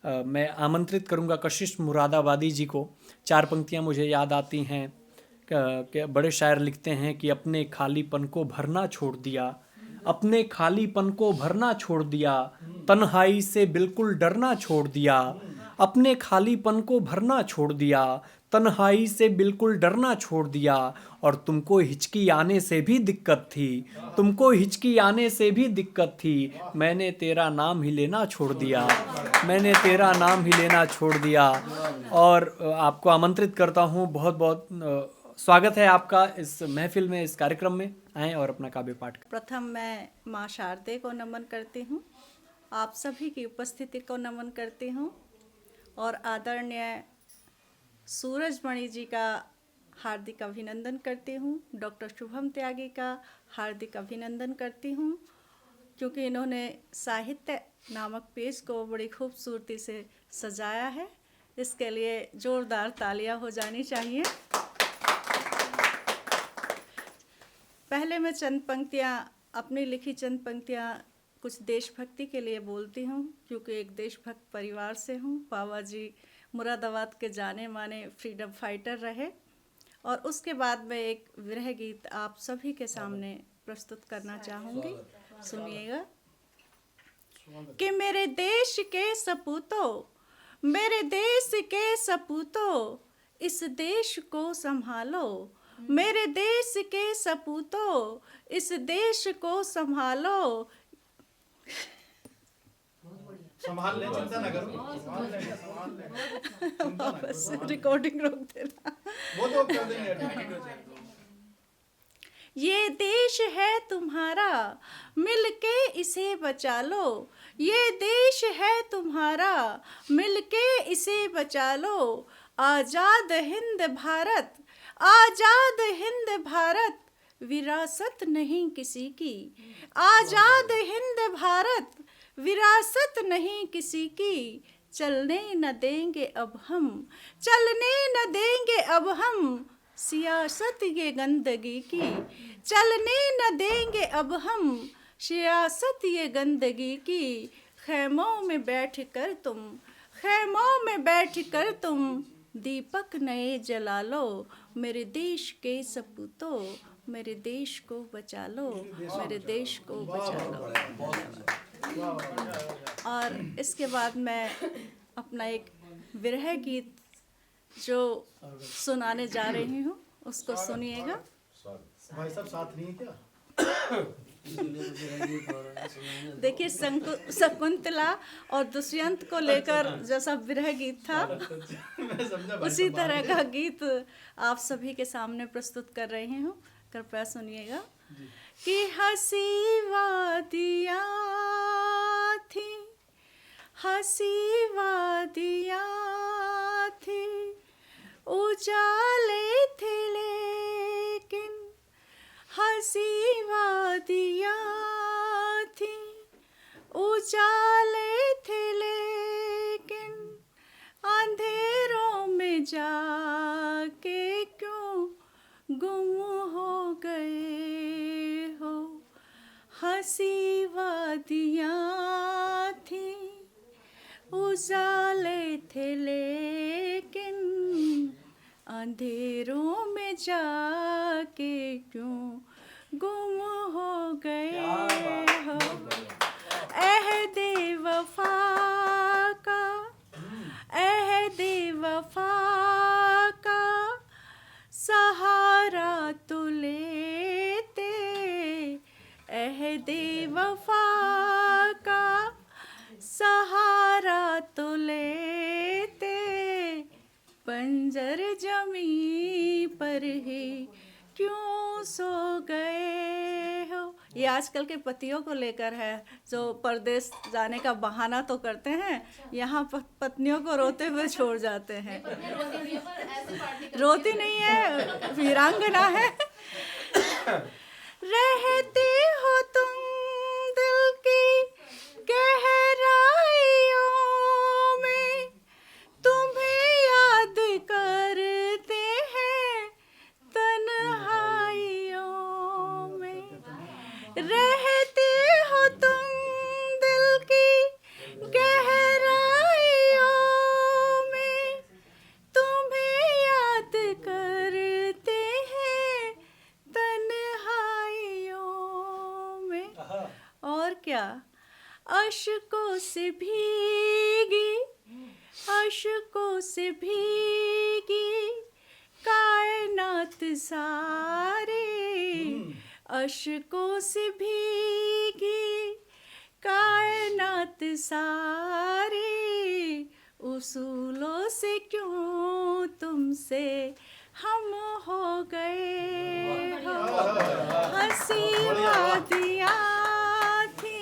मैं आमंत्रित करूंगा कशिश मुरादाबादी जी को। 4 पंक्तियां मुझे याद आती हैं कि बड़े शायर लिखते हैं कि अपने खालीपन को भरना छोड़ दिया, अपने खालीपन को भरना छोड़ दिया, तन्हाई से बिल्कुल डरना छोड़ दिया, अपने खालीपन को भरना छोड़ दिया, तन्हाई से बिल्कुल डरना छोड़ दिया। और तुमको हिचकी आने से भी दिक्कत थी, तुमको हिचकी आने से भी दिक्कत थी, मैंने तेरा नाम ही लेना छोड़ दिया, मैंने तेरा नाम ही लेना छोड़ दिया। और आपको आमंत्रित करता हूँ, बहुत बहुत स्वागत है आपका इस महफिल में, इस कार्यक्रम में। आएँ और अपना काव्य पाठ करें। प्रथम मैं माँ शारदे को नमन करती हूँ, आप सभी की उपस्थिति को नमन करती हूँ और आदरणीय सूरजमणि जी का हार्दिक अभिनंदन करती हूँ। डॉक्टर शुभम त्यागी का हार्दिक अभिनंदन करती हूँ, क्योंकि इन्होंने साहित्य नामक पेज को बड़ी खूबसूरती से सजाया है। इसके लिए जोरदार तालियां हो जानी चाहिए। पहले मैं चंद पंक्तियाँ, अपनी लिखी चंद पंक्तियाँ कुछ देशभक्ति के लिए बोलती हूँ, क्योंकि एक देशभक्त परिवार से हूँ। बाबा जी मुरादाबाद के जाने माने फ्रीडम फाइटर रहे। और उसके बाद मैं एक विरह गीत आप सभी के सामने प्रस्तुत करना चाहूँगी, सुनिएगा। कि मेरे देश के सपूतों, मेरे देश के सपूतों, इस देश को संभालो, मेरे देश के सपूतों, इस देश को संभालो। संभाल ले, चिंता ना करो, संभाल लेंगे, संभाल लेंगे। बस रिकॉर्डिंग रोक देना। वो तो कर देंगे। ये देश है तुम्हारा, मिलके इसे बचा लो, ये देश है तुम्हारा, मिलके इसे बचा लो। आजाद हिंद भारत, आजाद हिंद भारत, विरासत नहीं किसी की, आजाद हिंद भारत, विरासत नहीं किसी की। चलने न देंगे अब हम, चलने न देंगे अब हम, सियासत ये गंदगी की, चलने न देंगे अब हम, सियासत ये गंदगी की। खैमों में बैठ कर तुम, खैमों में बैठ कर तुम, दीपक नए जला लो, मेरे देश के सपूतों, मेरे देश को बचा लो, मेरे देश को बचा लो। और इसके बाद मैं अपना एक विरह गीत जो सुनाने जा रही हूँ उसको सुनिएगा। भाई साहब साथ नहीं है क्या? देखिए, शकुंतला और दुष्यंत को लेकर जैसा विरह गीत था, उसी तरह का गीत आप सभी के सामने प्रस्तुत कर रही हूँ। कृपया सुनिएगा। कि हंसी वादियाँ थी, हंसी वादियाँ थी, उजाले थे लेकिन हंसी वादियाँ थी, उजाले थे लेकिन अंधेरों में जाके क्यों गुम हो गए हो। हंसी वादियाँ थी, उजाले थे लेकिन अंधेरों में जाके क्यों गुम हो गए हो। अहदे वफा का, अहदे वफा का सहारा तो लेते, अहदे वफा का सहारा तो लेते, बंजर जमी पर ही क्यों सो गए हो। ये आजकल के पतियों को लेकर है, जो परदेश जाने का बहाना तो करते हैं, यहाँ पत्नियों को रोते हुए छोड़ जाते हैं। रोती नहीं है, वीरांगना है। रहते हो तुम दिल की गहराइयों में, तुम्हें याद करते हैं तन्हाइयों में। रहते हो तुम दिल की गहराइयों क्या, अश्कों से भीगी, अश्कों से भीगी कायनात सारी, अश्कों से भीगी कायनात सारी, उसूलों से क्यों तुमसे हम हो गए हो, हंसी वादियाँ थी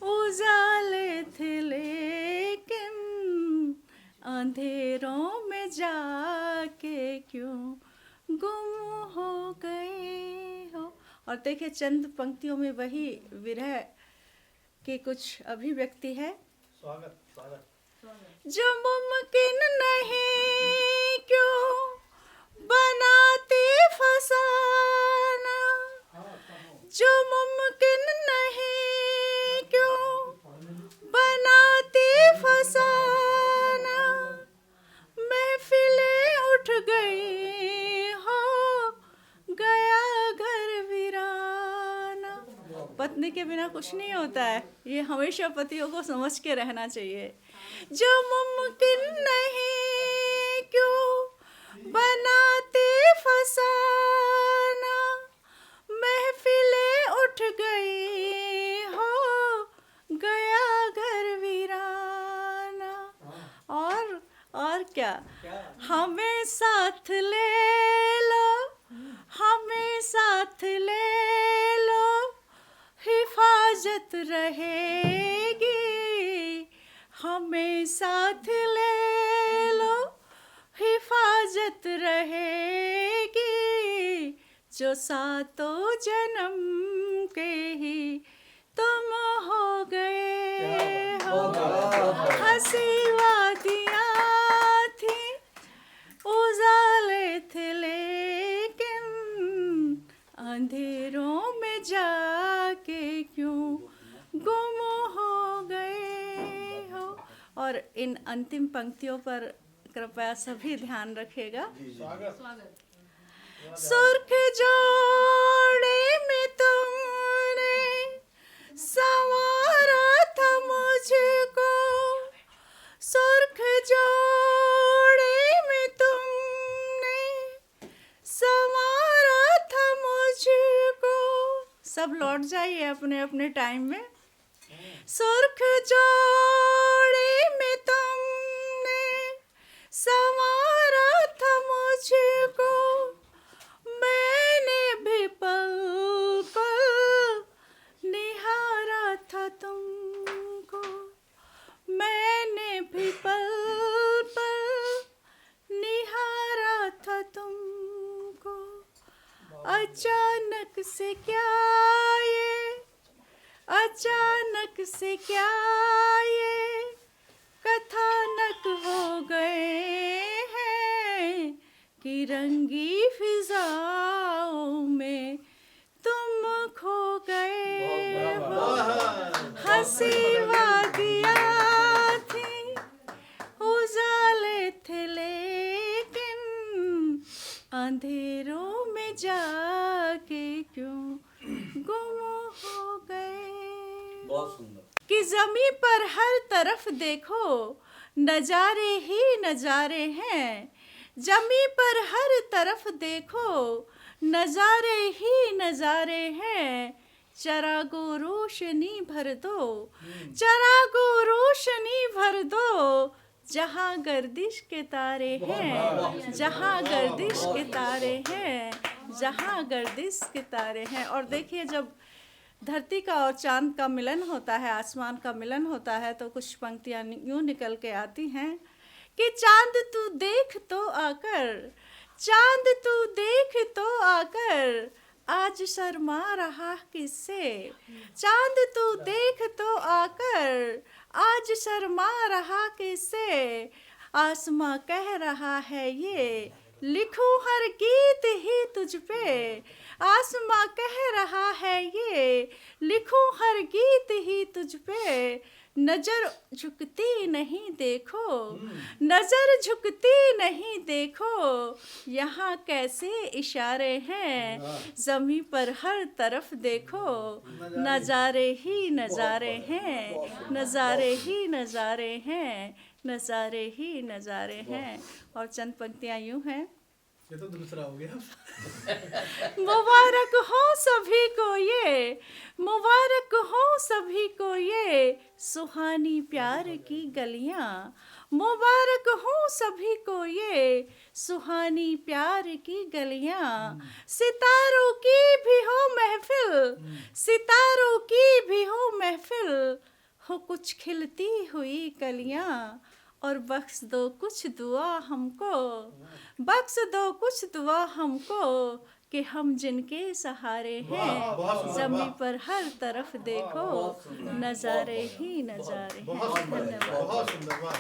उजाले थे लेकिन अंधेरों में जाके क्यों गुम हो गए हो। और देखिए चंद पंक्तियों में वही विरह की कुछ अभिव्यक्ति है। स्वागत स्वागत। जो मुमकिन नहीं क्यों बनाते फसाना, जो मुमकिन नहीं क्यों बनाते फसाना, महफिलें उठ गई हो गया घर वीराना। पत्नी के बिना कुछ नहीं होता है, ये हमेशा पतियों को समझ के रहना चाहिए। जो मुमकिन नहीं क्यों बनाते फसाना, महफिलें उठ गई हो गया घर वीराना। और क्या, हमें साथ ले लो, हमें साथ ले लो, हिफाजत रहेगी, हमें साथ ले लो, हिफाजत रहेगी, जो सातों जन्म के ही तुम हो गए हो, हंसी वादियाँ थी उजाले थे लेकिन अंधेरों में जाके क्यों गुम हो गए हो। और इन अंतिम पंक्तियों पर कृपया सभी ध्यान रखिएगा। सुर्ख जोड़े में तुमने संवारा था मुझको, सुर्ख जोड़े में तुमने संवारा था मुझको। सब लौट जाइए अपने अपने टाइम में। सुर्ख जोड़े में तुमने संवारा था मुझको, मैंने भी पल पल निहारा था तुमको, मैंने भी पल पल निहारा था तुमको। अचानक से क्या ये, अचानक से क्या ये कथानक हो गए हैं कि रंगी फिजाओं में तुम खो गए हो, हंसी वादियाँ थी उजाले थे लेकिन अंधेरों में जाके क्यों गुम हो गए। बहुत सुंदर। कि ज़मीं पर हर तरफ देखो नज़ारे ही नज़ारे हैं, ज़मीं पर हर तरफ देखो नज़ारे ही नज़ारे हैं, चरागो रोशनी भर दो, चरागो रोशनी भर दो, जहाँ गर्दिश के तारे हैं, जहाँ गर्दिश के तारे हैं, जहाँ गर्दिश के तारे हैं। और देखिए जब धरती का और चांद का मिलन होता है, आसमान का मिलन होता है, तो कुछ पंक्तियाँ यूँ निकल के आती हैं कि चांद तू देख तो आकर, चांद तू देख तो आकर, आज शर्मा रहा किससे, चांद तू देख तो आकर, आज शर्मा रहा किससे, आसमां कह रहा है ये लिखूं हर गीत ही तुझ पे, आसमां कह रहा है ये लिखूं हर गीत ही तुझ पे, नजर झुकती नहीं देखो, नजर झुकती नहीं देखो, यहाँ कैसे इशारे हैं, जमी पर हर तरफ देखो, नजारे ही नजारे हैं, नजारे ही नजारे हैं, नजारे ही नजारे हैं। और चंद पंक्तियाँ यूं हैं। ये तो दूसरा हो गया। मुबारक हो सभी को ये, मुबारक हो सभी को ये, सुहानी प्यार की गलियां, मुबारक हो सभी को ये, सुहानी प्यार की गलियां। सितारों की भी हो महफिल, सितारों की भी हो महफिल, हो कुछ खिलती हुई कलियां, और बख्श दो कुछ दुआ हमको, बख्श दो कुछ दुआ हमको, कि हम जिनके सहारे हैं, जमी पर हर तरफ देखो, नजारे ही नजारे हैं। बहुत सुंदर, धन्यवाद। बहुत सुंदर, वाह।